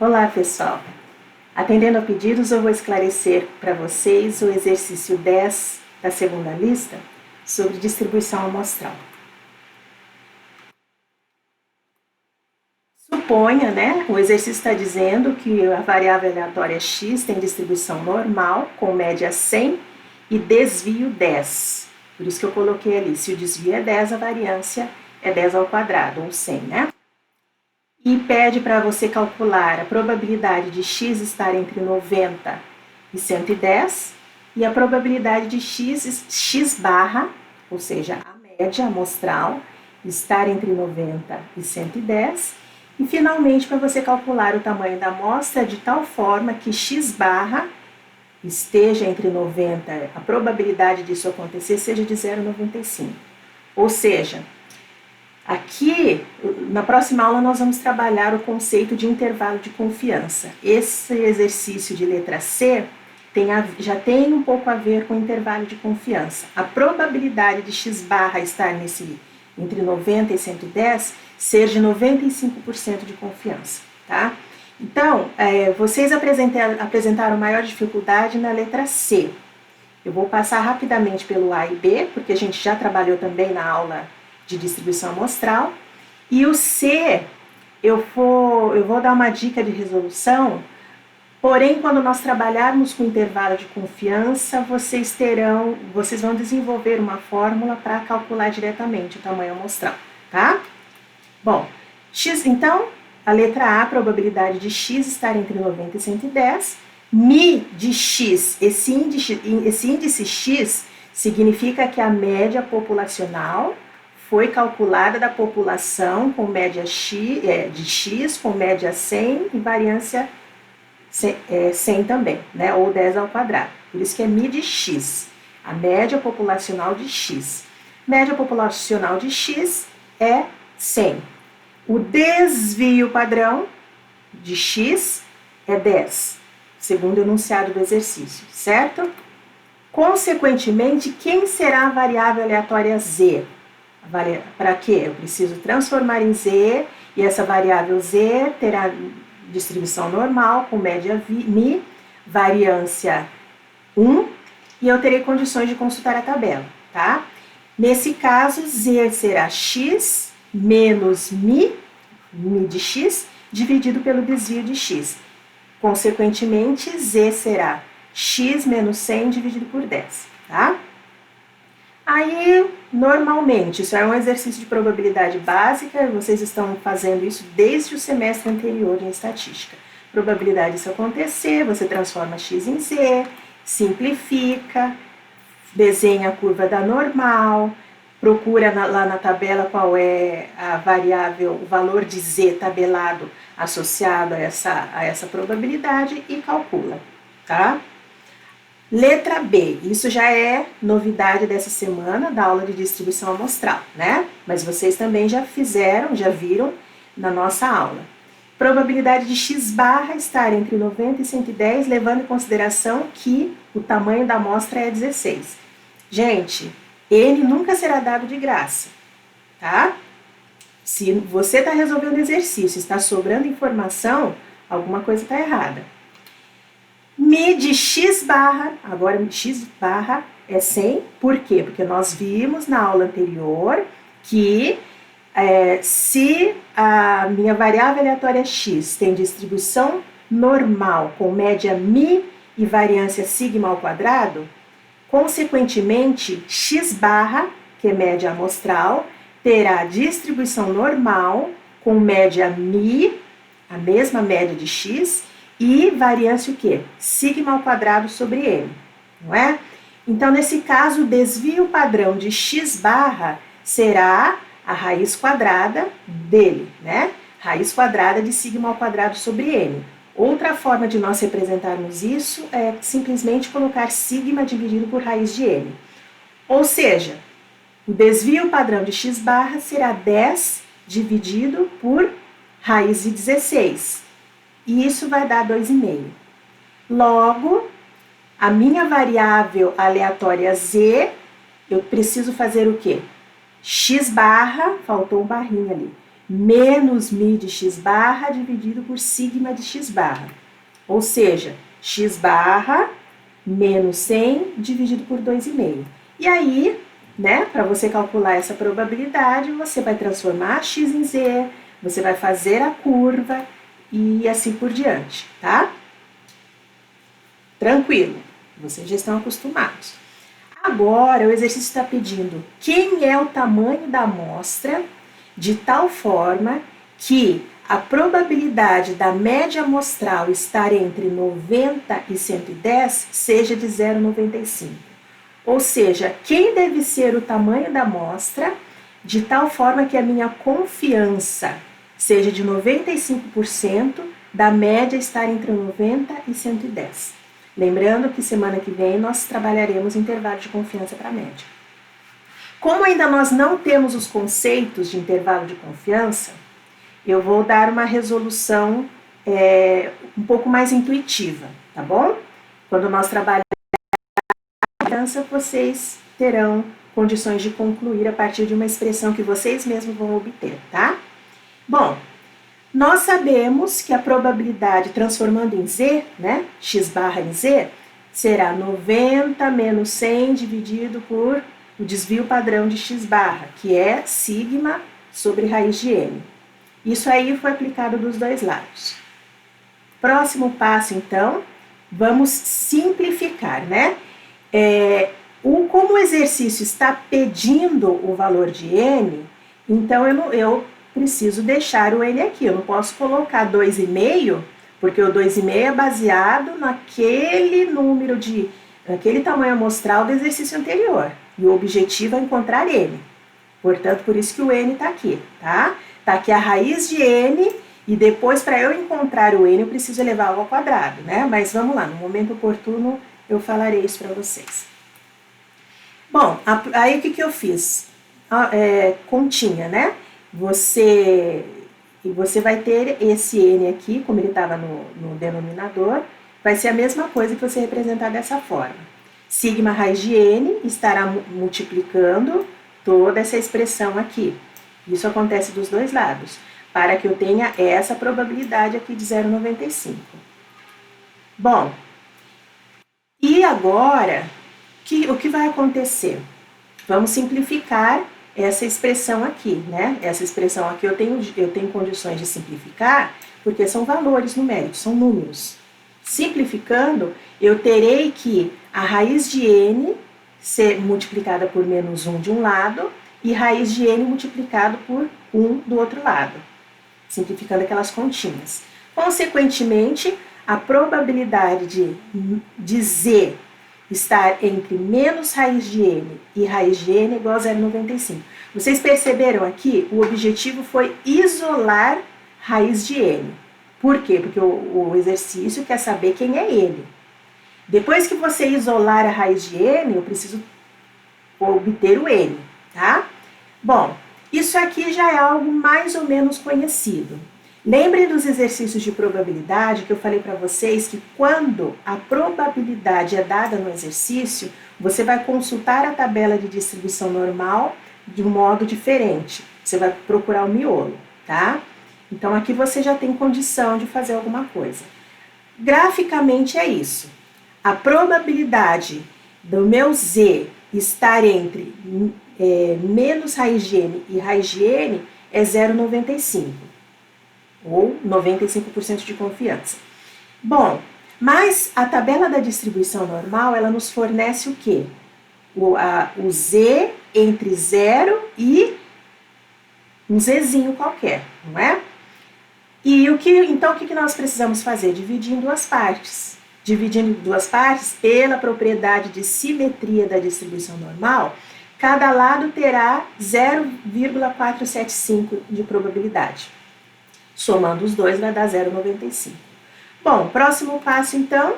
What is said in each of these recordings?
Olá, pessoal! Atendendo a pedidos, eu vou esclarecer para vocês o exercício 10 da segunda lista sobre distribuição amostral. Suponha, o exercício está dizendo que a variável aleatória x tem distribuição normal com média 100 e desvio 10. Por isso que eu coloquei ali, se o desvio é 10, a variância é 10 ao quadrado, ou 100, E pede para você calcular a probabilidade de x estar entre 90 e 110 e a probabilidade de x barra, ou seja, a média amostral, estar entre 90 e 110. E finalmente para você calcular o tamanho da amostra de tal forma que x barra esteja entre 90, a probabilidade disso acontecer seja de 0,95. Ou seja, aqui, na próxima aula, nós vamos trabalhar o conceito de intervalo de confiança. Esse exercício de letra C já tem um pouco a ver com intervalo de confiança. A probabilidade de x barra estar entre 90 e 110 ser de 95% de confiança, tá? Então, vocês apresentaram maior dificuldade na letra C. Eu vou passar rapidamente pelo A e B, porque a gente já trabalhou também na aula de distribuição amostral. E o C, eu vou dar uma dica de resolução, porém, quando nós trabalharmos com intervalo de confiança, vocês vão desenvolver uma fórmula para calcular diretamente o tamanho amostral, tá? Bom, então, a letra A, probabilidade de x estar entre 90 e 110, μ de x, esse índice x significa que a média populacional foi calculada da população com média de x, com média 100 e variância 100 também, ou 10 ao quadrado. Por isso que é μ de x, a média populacional de x. Média populacional de x é 100. O desvio padrão de x é 10, segundo o enunciado do exercício, certo? Consequentemente, quem será a variável aleatória z? Para quê? Eu preciso transformar em z e essa variável z terá distribuição normal com média μ, variância 1, e eu terei condições de consultar a tabela, tá? Nesse caso, z será x menos μ de x, dividido pelo desvio de x. Consequentemente, z será x menos 100 dividido por 10, tá? Aí, normalmente, isso é um exercício de probabilidade básica, vocês estão fazendo isso desde o semestre anterior em estatística. Probabilidade disso acontecer, você transforma x em z, simplifica, desenha a curva da normal, procura lá na tabela qual é a variável, o valor de z tabelado associado a essa probabilidade e calcula, tá? Letra B, isso já é novidade dessa semana da aula de distribuição amostral, Mas vocês também já viram na nossa aula. Probabilidade de x barra estar entre 90 e 110, levando em consideração que o tamanho da amostra é 16. Gente, N nunca será dado de graça, tá? Se você está resolvendo exercício, está sobrando informação, alguma coisa está errada. μ de x barra, agora x barra é 100, por quê? Porque nós vimos na aula anterior que se a minha variável aleatória x tem distribuição normal com média μ e variância sigma ao quadrado, consequentemente, x barra, que é média amostral, terá distribuição normal com média μ, a mesma média de x, e variância o quê? Sigma ao quadrado sobre n, não é? Então, nesse caso, o desvio padrão de x barra será a raiz quadrada dele, Raiz quadrada de sigma ao quadrado sobre n. Outra forma de nós representarmos isso é simplesmente colocar sigma dividido por raiz de n. Ou seja, o desvio padrão de x barra será 10 dividido por raiz de 16. E isso vai dar 2,5. Logo, a minha variável aleatória z, eu preciso fazer o quê? X barra, faltou um barrinho ali, menos μ de x barra dividido por sigma de x barra. Ou seja, x barra menos 100 dividido por 2,5. E aí, né, para você calcular essa probabilidade, você vai transformar x em z, você vai fazer a curva e assim por diante, tá? Tranquilo, vocês já estão acostumados. Agora, o exercício está pedindo quem é o tamanho da amostra de tal forma que a probabilidade da média amostral estar entre 90 e 110 seja de 0,95. Ou seja, quem deve ser o tamanho da amostra de tal forma que a minha confiança seja de 95% da média estar entre 90 e 110. Lembrando que semana que vem nós trabalharemos intervalo de confiança para a média. Como ainda nós não temos os conceitos de intervalo de confiança, eu vou dar uma resolução um pouco mais intuitiva, tá bom? Quando nós trabalharmos a confiança, vocês terão condições de concluir a partir de uma expressão que vocês mesmos vão obter, tá? Bom, nós sabemos que a probabilidade transformando em z, né, x barra em z, será 90 menos 100 dividido por o desvio padrão de x barra, que é sigma sobre raiz de n. Isso aí foi aplicado dos dois lados. Próximo passo, então, vamos simplificar, né? Como o exercício está pedindo o valor de n, então eu preciso deixar o n aqui. Eu não posso colocar 2,5, porque o 2,5 é baseado naquele número naquele tamanho amostral do exercício anterior. E o objetivo é encontrar n. Portanto, por isso que o n está aqui, tá? Está aqui a raiz de n, e depois, para eu encontrar o n, eu preciso elevá-lo ao quadrado, né? Mas vamos lá, no momento oportuno eu falarei isso para vocês. Bom, aí o que eu fiz? Continha, né? Você vai ter esse n aqui, como ele estava no denominador, vai ser a mesma coisa que você representar dessa forma. Sigma raiz de n estará multiplicando toda essa expressão aqui. Isso acontece dos dois lados, para que eu tenha essa probabilidade aqui de 0,95. Bom, e agora, o que vai acontecer? Vamos simplificar essa expressão aqui, né? Essa expressão aqui eu tenho condições de simplificar, porque são valores numéricos, são números. Simplificando, eu terei que a raiz de n ser multiplicada por menos 1 de um lado, e raiz de n multiplicado por 1 do outro lado, simplificando aquelas continhas. Consequentemente, a probabilidade de z estar entre menos raiz de n e raiz de n é igual a 0,95. Vocês perceberam aqui? O objetivo foi isolar raiz de n. Por quê? Porque o exercício quer saber quem é ele. Depois que você isolar a raiz de n, eu preciso obter o n, tá? Bom, isso aqui já é algo mais ou menos conhecido. Lembrem dos exercícios de probabilidade que eu falei para vocês que quando a probabilidade é dada no exercício, você vai consultar a tabela de distribuição normal de um modo diferente. Você vai procurar o miolo, tá? Então aqui você já tem condição de fazer alguma coisa. Graficamente é isso. A probabilidade do meu z estar entre menos raiz de n e raiz de n é 0,95. Ou 95% de confiança. Bom, mas a tabela da distribuição normal, ela nos fornece o quê? O z entre 0 e um zzinho qualquer, não é? E então o que nós precisamos fazer? Dividir em duas partes. Dividindo em duas partes, pela propriedade de simetria da distribuição normal, cada lado terá 0,475 de probabilidade. Somando os dois vai dar 0,95. Bom, próximo passo então,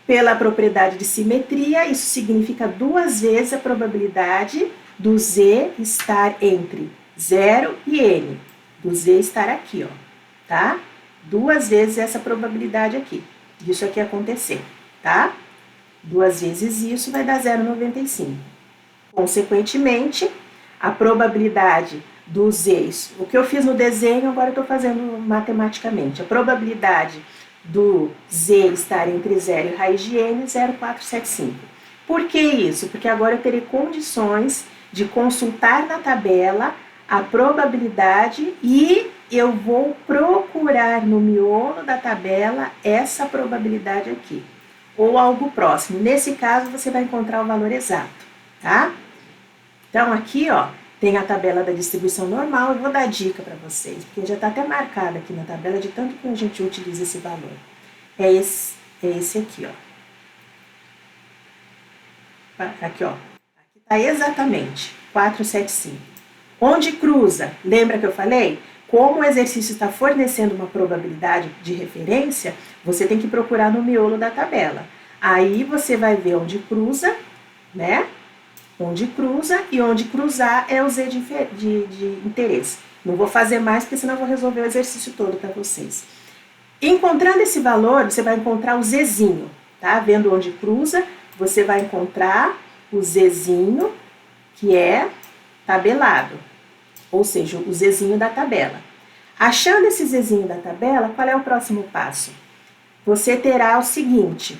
pela propriedade de simetria, isso significa 2 vezes a probabilidade do z estar entre 0 e n. Do z estar aqui, ó, tá? 2 vezes essa probabilidade aqui, disso aqui acontecer, tá? 2 vezes isso vai dar 0,95. Consequentemente, a probabilidade dos z's. O que eu fiz no desenho, agora eu estou fazendo matematicamente. A probabilidade do z estar entre 0 e raiz de n é 0,475. Por que isso? Porque agora eu terei condições de consultar na tabela a probabilidade e eu vou procurar no miolo da tabela essa probabilidade aqui, ou algo próximo. Nesse caso, você vai encontrar o valor exato, tá? Então, aqui, ó, tem a tabela da distribuição normal. Eu vou dar dica para vocês, porque já está até marcado aqui na tabela de tanto que a gente utiliza esse valor. É esse aqui, ó. Aqui, ó. Aqui está exatamente 475. Onde cruza? Lembra que eu falei? Como o exercício está fornecendo uma probabilidade de referência, você tem que procurar no miolo da tabela. Aí você vai ver onde cruza, né? Onde cruza, e onde cruzar é o z de interesse. Não vou fazer mais, porque senão eu vou resolver o exercício todo para vocês. Encontrando esse valor, você vai encontrar o zzinho, tá? Vendo onde cruza, você vai encontrar o zzinho, que é tabelado, ou seja, o zzinho da tabela. Achando esse zzinho da tabela, qual é o próximo passo? Você terá o seguinte,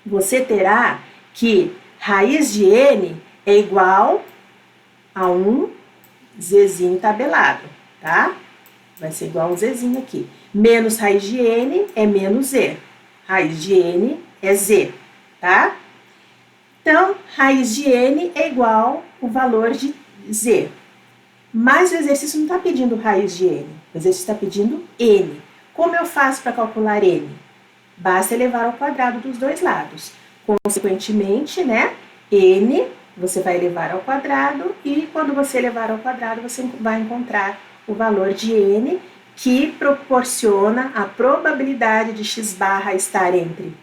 você terá que raiz de n é igual a um zzinho tabelado, tá? Vai ser igual a um zzinho aqui. Menos raiz de n é menos z. Raiz de n é z, tá? Então, raiz de n é igual o valor de z. Mas o exercício não está pedindo raiz de n. O exercício está pedindo n. Como eu faço para calcular n? Basta elevar ao quadrado dos dois lados. Consequentemente, né, n você vai elevar ao quadrado e quando você elevar ao quadrado você vai encontrar o valor de n, que proporciona a probabilidade de x barra estar entre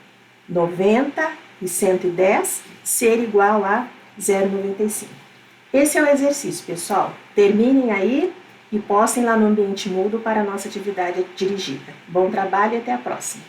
90 e 110 ser igual a 0,95. Esse é o exercício, pessoal. Terminem aí e postem lá no ambiente Moodle para a nossa atividade dirigida. Bom trabalho e até a próxima.